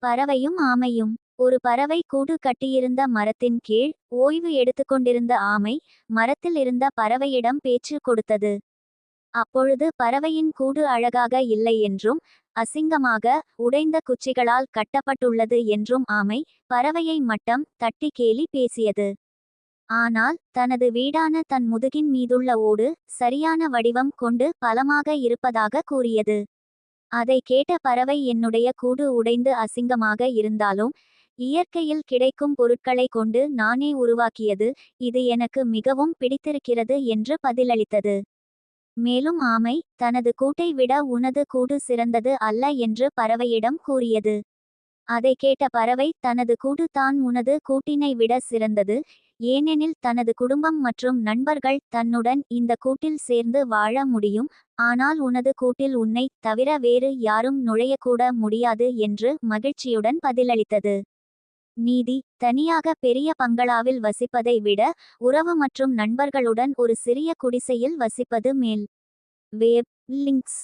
பறவையும் ஆமையும். ஒரு பறவை கூடு கட்டியிருந்த மரத்தின் கீழ் ஓய்வு எடுத்துக்கொண்டிருந்த ஆமை மரத்தில் இருந்த பறவையிடம் பேச்சு கொடுத்தது. அப்பொழுது பறவையின் கூடு அழகாக இல்லை என்றும் அசிங்கமாக உடைந்த குச்சிகளால் கட்டப்பட்டுள்ளது என்றும் ஆமை பறவையை மட்டம் தட்டி கேலி பேசியது. ஆனால் தனது வீடான தன் முதுகின் மீதுள்ள ஓடு சரியான வடிவம் கொண்டு பலமாக இருப்பதாக கூறியது. அதை கேட்ட பறவை, என்னுடைய கூடு உடைந்து அசிங்கமாக இருந்தாலும் இயற்கையில் கிடைக்கும் பொருட்களை கொண்டு நானே உருவாக்கியது, இது எனக்கு மிகவும் பிடித்திருக்கிறது என்று பதிலளித்தது. மேலும் ஆமை, தனது கூட்டை விட உனது கூடு சிறந்தது அல்ல என்று பறவையிடம் கூறியது. அதை கேட்ட பறவை, தனது கூடு தான் உனது கூட்டினை விட சிறந்தது, ஏனெனில் தனது குடும்பம் மற்றும் நண்பர்கள் தன்னுடன் இந்த கூட்டில் சேர்ந்து வாழ முடியும், ஆனால் உனது கூட்டில் உன்னை தவிர வேறு யாரும் நுழையக்கூட முடியாது என்று மகிழ்ச்சியுடன் பதிலளித்தது. நீதி: தனியாக பெரிய பங்களாவில் வசிப்பதை விட உறவு மற்றும் நண்பர்களுடன் ஒரு சிறிய குடிசையில் வசிப்பது மேல். Vape links